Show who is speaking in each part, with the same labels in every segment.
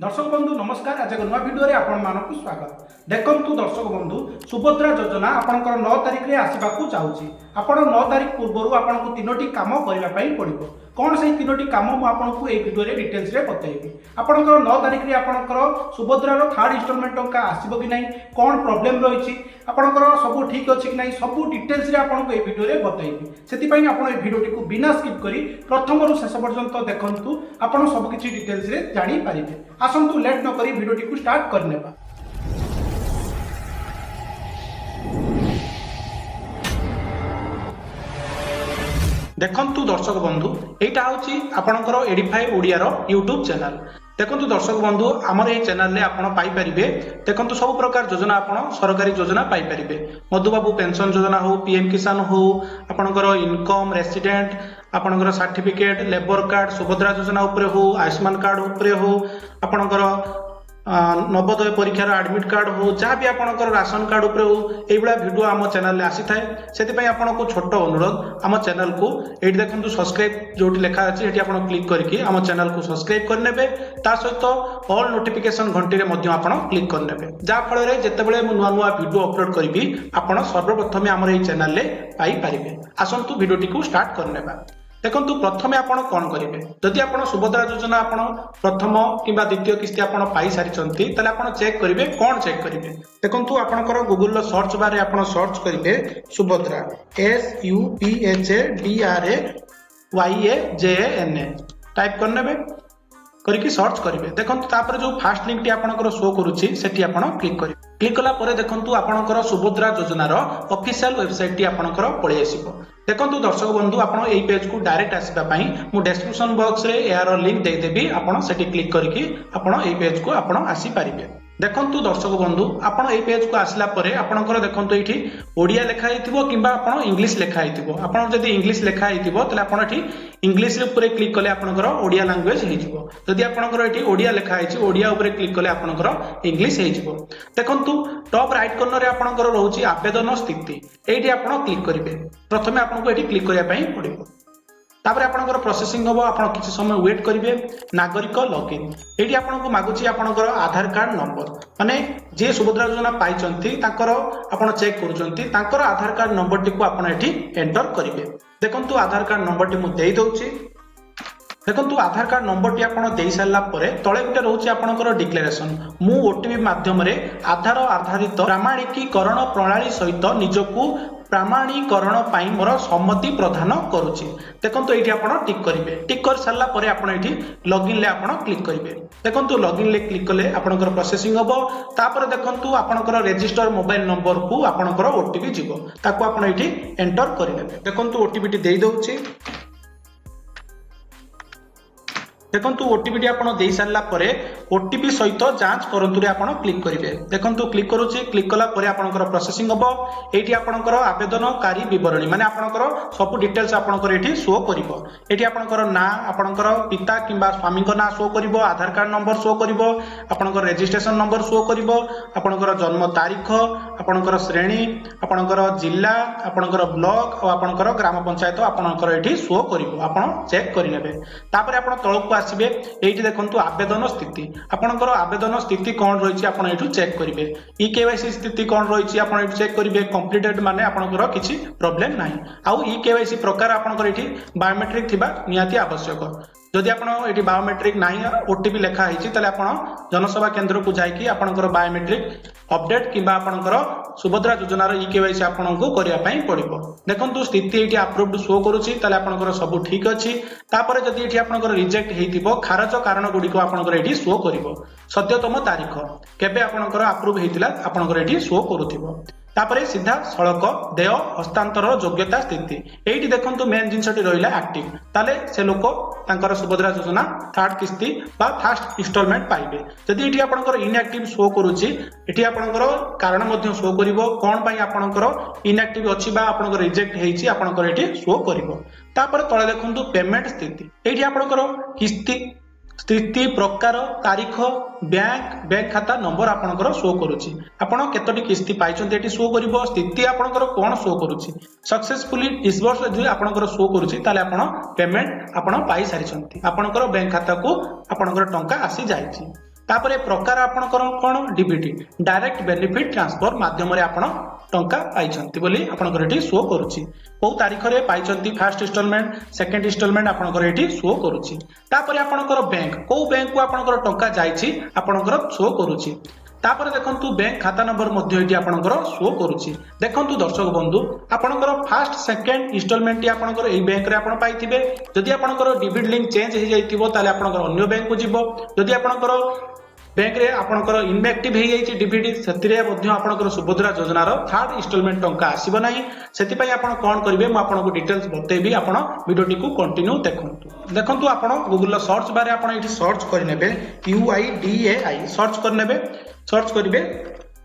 Speaker 1: दर्शक बंधु नमस्कार। आज एक नया वीडियो रे आपण मानकु स्वागत। देखंतु दर्शक बंधु सुभद्रा योजना आपनकर 9 तारिख रे आसीबाकू चाहूची। आपण 9 तारिख पूर्वरु आपनकु तीनोटी काम करिवा पई पड़िबो। कोन से तीनोटी काम मु आपनकु ए वीडियो रे डिटेल्स रे बतैबी। आपनकर 9 तारिख रे आपनकर सुभद्रा रो थर्ड इंस्टॉलमेंट टंका आसीबो कि नै, कोन प्रॉब्लम रहिछि, आपनकर सब ठीक अछि कि नै, सब डिटेल्स रे आपनकु ए वीडियो रे बतैबी। सेति पई आपण ए वीडियो को बिना स्किप करी प्रथम रु शेष पर्यंत देखंतु, आपण सब किछि डिटेल्स रे जानि पारिबे। आसंतु लेट न करी वीडियो को स्टार्ट करनेबा। देखंतु दर्शक बंधु एटा होची आपनकर एडिफाई ओडिया रो यूट्यूब चैनल। देखंतु दर्शक बंधु हमर ए चैनल रे आपण पाई परिबे। देखंतु सब प्रकार योजना आपण सरकारी योजना पाई परिबे। मधुबाबू पेंशन योजना हो, पीएम किसान हो, आपनकर इनकम रेसिडेंट, आपनकर सर्टिफिकेट, लेबर कार्ड, सुभद्रा योजना उपरे हो, आयुष्मान कार्ड उपरे हो, आपनकर नवोदय परीक्षार एडमिट कार्ड हो, जहाँ भी आपनकर राशन कार्ड उपरे हो, एइबला वीडियो आम चैनल रे आसी थाए। सेति पई आपनको छोट अनुरोध, आम चैनल को एठी देखंतु सब्सक्राइब जोटी लिखा अछि एठी आपण क्लिक करके आम चैनल को सब्सक्राइब करनेबे। ता सहित ऑल नोटिफिकेशन घंटी रे मध्ये आपण क्लिक करनेबे, जा फल रे जेतेबेले मु नुवा नुवा वीडियो अपलोड करबी आपण सर्वप्रथमे हमर एई चैनल रे पाई परिबे। आसंतु वीडियोटी को स्टार्ट करनेबा। देखंतु प्रथमे आपण कोन करिवे, जदि आपण सुभद्रा योजना आपण प्रथम किबा द्वितीय किस्ती आपण पाई सारिचंती तले आपण चेक करिवे। कोन चेक करिवे, देखंतु आपणकर गूगल लो सर्च बार रे आपण सर्च करिवे सुभद्रा, SUPHDRAYAJANA टाइप करनेबे, करके सर्च करिवे। देखंतु तापर जो फर्स्ट लिंक टी आपणकर शो करूची सेठी आपण क्लिक करिवे। क्लिक कला परे देखंतु आपणकर सुभद्रा योजना रो ऑफिशियल वेबसाइट टी आपणकर पळि आसीबो। देखंतु दर्शक बंधु आपण एई पेज को डायरेक्ट आसीबा पई मु डिस्क्रिप्शन बॉक्स रे यार लिंक दे देबी, आपण सेठी क्लिक करके आपण एई पेज को आपण आसी पारिबे। देखंतु दर्शक बंधु आपण एई पेज को आसला परे आपणकर देखंतु एठी ओडिया लेखा हिथिबो किबा आपण इंग्लिश लेखा हिथिबो। आपण जदि इंग्लिश लेखा हिथिबो तले आपण एठी इंग्लिश रे ऊपर क्लिक कले आपणकर ओडिया लैंग्वेज हिथिबो। जदि आपणकर एठी ओडिया लेखा हिची ओडिया ऊपर क्लिक कले आपणकर इंग्लिश हिथिबो। देखंतु टॉप राइट कॉर्नर रे आपणकर रहउची आवेदन स्थिति, एठी आपण क्लिक करिवे। प्रथमे आपनको एठी क्लिक करिया पई पड़िबो। तापरे आपनकर प्रोसेसिंग होबो, आपण किछि समय वेट करिवे। नागरिक लॉगिन, एठी आपनको मागुची आपनकर आधार कार्ड नंबर, माने जे सुभद्रा योजना पाइचंती ताकर आपण चेक करूचंती ताकर आधार कार्ड नंबर टी को आपण एठी एंटर करिवे। देखंतु आधार कार्ड नंबर टी मु देई दउची। देखंतु आधार कार्ड नंबर टी आपण देई सारला परे तळे गुटे रहउची आपनकर डिक्लेरेशन, मु ओटीपी माध्यम रे आधार आधारित प्रमाणिकीकरण प्रणाली सहित निजकु प्रमाणीकरण पाई मोर सम्मति प्रदान करूची। देखंतु एठी आपण टिक करिवे। टिक कर सारला परे आपण एठी लॉगिन ले आपण क्लिक करिवे। देखंतु लॉगिन ले क्लिक कले आपनकर प्रोसेसिंग होबो। तापर देखंतु आपनकर रजिस्टर मोबाइल नंबर को आपनकर ओटीपी जिवो, ताको आपण एठी एंटर करिनेबे। देखंतु ओटीपी टी देई दउची। देखंतु ओटीपी टी आपण देई सारला परे ओटीपी सहित जांच करंतु रे आपण क्लिक करिवे। देखंतु क्लिक करूची। क्लिक कला परे आपनकर प्रोसेसिंग होबो। एठी आपनकर आवेदनकारी विवरणी माने आपनकर सब डिटेल्स आपनकर एठी शो करिवो। एठी आपनकर ना, आपनकर पिता किबा स्वामी को ना शो करिवो, आधार कार्ड नंबर शो करिवो, आपनकर रजिस्ट्रेशन नंबर शो करिवो, आपनकर जन्म तारीख, आपनकर श्रेणी, आपनकर जिल्ला, आपनकर ब्लॉक और आपनकर ग्राम पंचायत आपनकर एठी शो करिवो। आपण चेक करिनेबे। तापर आपण तळको आसीबे। एठी देखंतु आवेदन स्थिति, आपनकर आवेदन स्थिति कोन रहिछि आपण एठु चेक करिवे। ई केवाईसी स्थिति कोन रहिछि आपण एठु चेक करिवे। कंप्लीटेड माने आपनकर किछि प्रॉब्लम नाही। आउ ई केवाईसी प्रकार आपनकर एठी बायोमेट्रिक थिबा नियाती आवश्यक। जदि आपण एठी बायोमेट्रिक नाही ओटीपी लेखा हिछि तले आपण जनसेवा केंद्र को जाई कि आपनकर बायोमेट्रिक अपडेट किबा आपनकर सुभद्रा योजना रो ई केवाईसी आपनको करिया पई पड़िबो। देखंतु स्थिति एठी अप्रूव्ड शो करूछि तले आपनकर सब ठीक अछि। तापर जदि एठी आपनकर रिजेक्ट हेतिबो खारज कारण गुडी को आपनकर एठी शो करिवो। सद्यतम तारीख केबे आपनकर अप्रूव हेतिला आपनकर एठी शो करूथिबो। तापरे सीधा सड़क देय हस्तांतर योग्यता स्थिति, एठी देखंतु मेन जिंसटी रहिला एक्टिव, ताले से लोक तांकर सुभद्रा योजना थर्ड किस्ती बा फर्स्ट इंस्टॉलमेंट पाइबे। जदि एठी आपनकर इनएक्टिव शो करूची एठी आपनकर कारण मध्ये शो करिवो, कोन पई आपनकर इनएक्टिव अछि बा आपनकर रिजेक्ट हेछि आपनकर एठी शो करिवो। तापर तळे देखंतु पेमेंट स्थिति, एठी आपनकर किस्ती स्थिति प्रकार तारीख बैंक खाता नंबर आपनकर शो करूची। आपण केतोटी किस्ती पाइचंती एटी शो करिवो। स्थिति आपनकर कोन शो करूची, सक्सेसफुली डिसबर्स जे आपनकर शो करूची ताले आपण पेमेंट आपण पाई सारिचंती, आपनकर बैंक खाता को आपनकर टंका आसी जायछि। तापरे प्रकार आपणकर कोन डीबीटी डायरेक्ट बेनिफिट ट्रांसफर माध्यम रे आपण टंका पाइछंती बोली आपणकर एठी शो करूची को तारीख रे पाइछंती फर्स्ट इंस्टॉलमेंट सेकंड इंस्टॉलमेंट आपणकर एठी शो करूची तापरे आपणकर बैंक को बैंक को आपणकर टंका जाईची आपणकर शो करूची तापर देखंतु बैंक खाता नंबर मध्ये एठी आपणकर शो करूची देखंतु दर्शक बंधु आपणकर फर्स्ट सेकंड इंस्टॉलमेंट टी आपणकर एई बैंक रे आपण पाइथिबे जदि आपणकर डीबीटी लिंक चेंज हे जाइतिबो ताले आपणकर अन्य बैंक को जिवो जदि आपणकर बैंक रे आपणकर इनएक्टिव हे जाइछि डीबीटी सेतिरे मध्ये आपणकर सुभद्रा योजनार थर्ड इंस्टॉलमेंट टंका आसीबो नाही सेति पई आपण कोन करिवे म आपनको डिटेल्स बतेबी आपण वीडियोटी को कंटिन्यू देखंतु देखंतु आपण गूगल सर्च बारे आपण एठी सर्च करिनेबे UIDAI सर्च करनेबे सर्च करिवे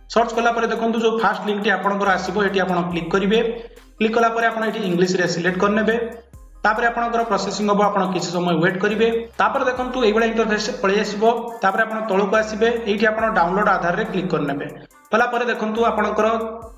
Speaker 1: सर्च कला परे देखंतु जो फर्स्ट लिंक टी आपणकर आसीबो एठी आपण क्लिक करिवे क्लिक कला परे आपण एठी इंग्लिश रे सिलेक्ट करनेबे तापर आपनकर प्रोसेसिंग हो आपण किछि समय वेट करिवे तापर देखंतु एई बडा इंटरफेस पळै आसीबो तापर आपण तळको आसीबे एठी आपण डाउनलोड आधार रे क्लिक करनेबे कला परे देखंतु आपनकर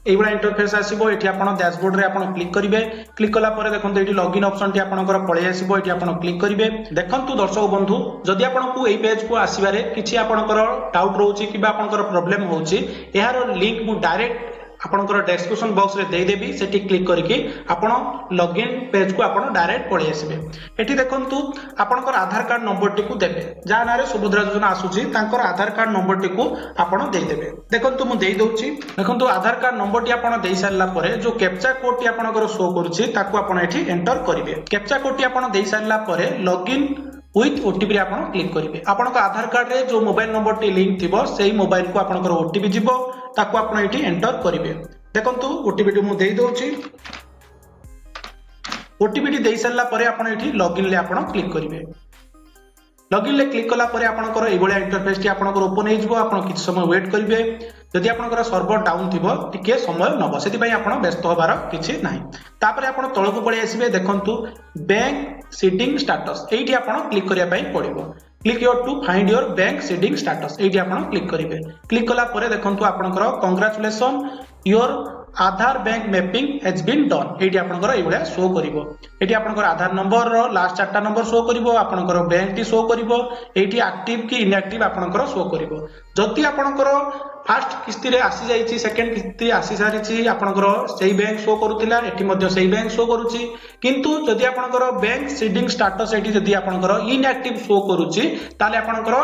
Speaker 1: एई बडा इंटरफेस आसीबो एठी आपण डैशबोर्ड रे आपण क्लिक करिवे क्लिक कला परे देखंतु एठी लॉगिन ऑप्शन टी आपनकर पळै आसीबो एठी आपण क्लिक करिवे देखंतु दर्शक बंधु जदि आपनकु एई पेज को आसीबारे किछि आपनकर डाउट रहउची किबा आपनकर प्रॉब्लम होउची एहार लिंक मु डायरेक्ट आपनकर डिस्क्रिप्शन बॉक्स रे दे देबी सेठी क्लिक करके आपण लॉगिन पेज को आपण डायरेक्ट पळै आसीबे एठी देखंतु आपनकर आधार कार्ड नंबर टी को देबे जा नारे सुभद्रा योजना आसुची तांकर आधार कार्ड नंबर टी को आपण देई देबे देखंतु मु देई दउची देखंतु आधार कार्ड नंबर टी आपण देई सारला परे जो कैप्चा कोड टी आपनकर शो करूची ताको आपण एठी एंटर करिवे कैप्चा कोड टी आपण देई सारला परे लॉगिन विथ ओटीपी रे आपण क्लिक करिवे आपनकर आधार कार्ड रे जो मोबाइल नंबर टी लिंक थिबो सेही मोबाइल को आपनकर ओटीपी जिवो ताको आपण एठी एंटर करिवे देखंतु ओटीपी टी मु देई दउची ओटीपी टी देई सारला परे आपण एठी लॉगिन ले आपण क्लिक करिवे लॉगिन ले क्लिक कला परे आपनकर एई बळिया इंटरफेस टी आपनकर ओपन हे जिवो आपण किछ समय वेट करिवे जदि आपनकर सर्वर डाउन थिबो टिके समय नबो सेति पई आपण व्यस्त होबार किछि नाही तापरे आपण तळको पळै आसीबे देखंतु बैंक सीडिंग स्टेटस एठी आपण क्लिक करिया पई पड़िबो click your to find your bank seeding status एठी आपण क्लिक करिवे क्लिक कला परे देखंतु आपनकर congratulation your Aadhaar bank mapping has been done एठी आपनकर एई बळिया शो करिवो एठी आपनकर आधार नंबर रो लास्ट चारटा नंबर शो करिवो आपनकर बैंक टी शो करिवो एठी एक्टिव की इनएक्टिव आपनकर शो करिवो जति आपनकर फर्स्ट किस्ती रे आसी जाईची सेकंड किस्ती आसी सारिची आपनकर सेही बैंक शो करूतिला एठी मध्ये सेही बैंक शो करूची किंतु जदि आपनकर बैंक सीडिंग स्टेटस एठी जदि आपनकर इनएक्टिव शो करूची ताले आपनकर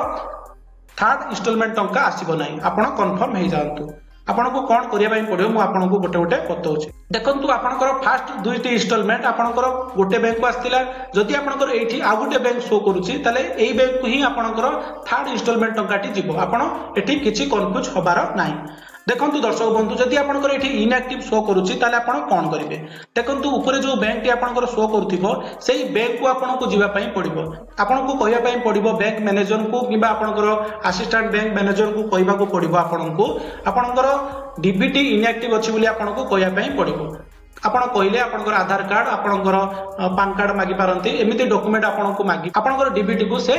Speaker 1: थर्ड इंस्टॉलमेंट टंका आसीबो नाही आपण कंफर्म हे जांतु आपनको कोन करिया पई पड़ियो मु आपनको गोटे गोटे बतौछि देखंतु आपनकर फर्स्ट दुईटी इंस्टॉलमेंट आपनकर गोटे बैंक को आस्तिला जदि आपनकर एठी आ गोटे बैंक शो करूछि ताले एई बैंक को ही आपनकर थर्ड इंस्टॉलमेंट टंकाटी जिवो आपण एठी किछि कंफ्यूज होबार नाही देखंतु दर्शक बंधु जदि आपनकर एठी इनएक्टिव शो करूछि ताले आपण कोन करिवे देखंतु ऊपर जो बैंक टी आपनकर शो करथिबो सेही बैंक को आपनको जिबा पई पड़िबो आपनको कहिया पई पड़िबो बैंक मैनेजर को किबा आपनकर असिस्टेंट बैंक मैनेजर को कहिबा को पड़िबो आपनकर डीबीटी इनएक्टिव अछि बोली आपनको कहिया पई पड़िबो आपण कहले आपनकर आधार कार्ड आपनकर पान कार्ड मागी पारंती एमिति डॉक्यूमेंट आपनको मागी आपनकर डीबीटी को से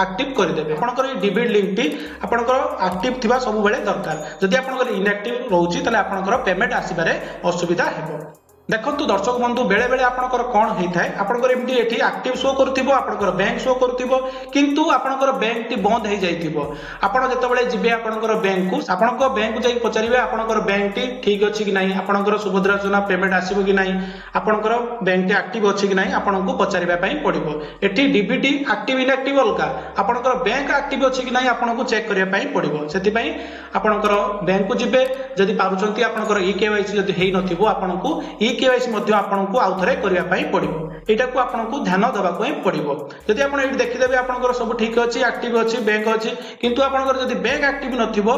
Speaker 1: एक्टिव कर देबे आपनकर डीबीटी लिंक टी आपनकर एक्टिव थिबा सब बेले दरकार जदि आपनकर इनएक्टिव रहउची तले आपनकर पेमेंट आसीबारे असुविधा हेबो देखंतु दर्शक बंधु बेले बेले आपनकर कोन हेइ थाय आपनकर एमटी एठी एक्टिव शो करथिबो आपनकर बैंक शो करथिबो किंतु आपनकर बैंक टी बंद हे जाइथिबो आपण जतबेले जिबे आपनकर बैंक को आपनकर बैंक को जाई पचारिबे आपनकर बैंक टी ठीक अछि कि नाही आपनकर सुभद्रा योजना पेमेंट आसीबो कि नाही आपनकर बैंक टी एक्टिव अछि कि नाही आपनको पचारिबा पई पड़िबो एठी डीबीटी एक्टिव इनएक्टिव अलका आपनकर बैंक एक्टिव अछि कि नाही आपनको चेक करिया पई पड़िबो सेति पई आपनकर बैंक को जिबे जदि पारुचंती आपनकर ईकेवाईसी जदि हेइ नथिबो आपनको केवाईसी मध्ये आपनको आउथरे करिया पई पड़िबो एटा को आपनको ध्यान देबा को पड़िबो जदि आपण एठी देखि देबे आपनकर सब ठीक अछि एक्टिव अछि बैंक अछि किंतु आपनकर जदि बैंक एक्टिव नथिबो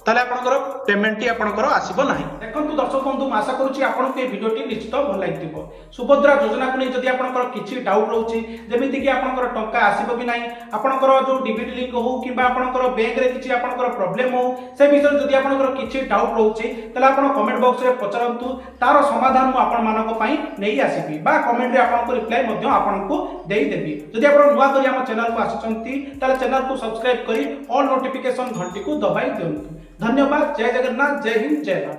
Speaker 1: ताले आपनकर पेमेंट टी आपनकर आसीबो नाही देखंतु दर्शक बंधु आशा करूची आपनको ए वीडियो टी निश्चित भल लागिथिबो सुभद्रा योजना को नै जदि आपनकर किछि डाउट रहउची जेमिति कि आपनकर टंका आसीबो कि नाही आपनकर जो डीबीटी लिंक हो किबा आपनकर बैंक रे किछि आपनकर प्रॉब्लम हो से विषय जदि आपनकर किछि डाउट रहउची ताले आपण कमेंट बॉक्स रे पचारंतु तार समाधान मु आपण मानक पई नै आसीबी बा कमेंट रे आपनको रिप्लाई मध्ये आपनको देई देबी जदि आपण नुवा करी हम चैनल को आछंती ताले चैनल को सब्सक्राइब करी ऑल नोटिफिकेशन घंटी को दबाई दियंतु धन्यवाद जय जगन्नाथ जय हिंद जय भारत।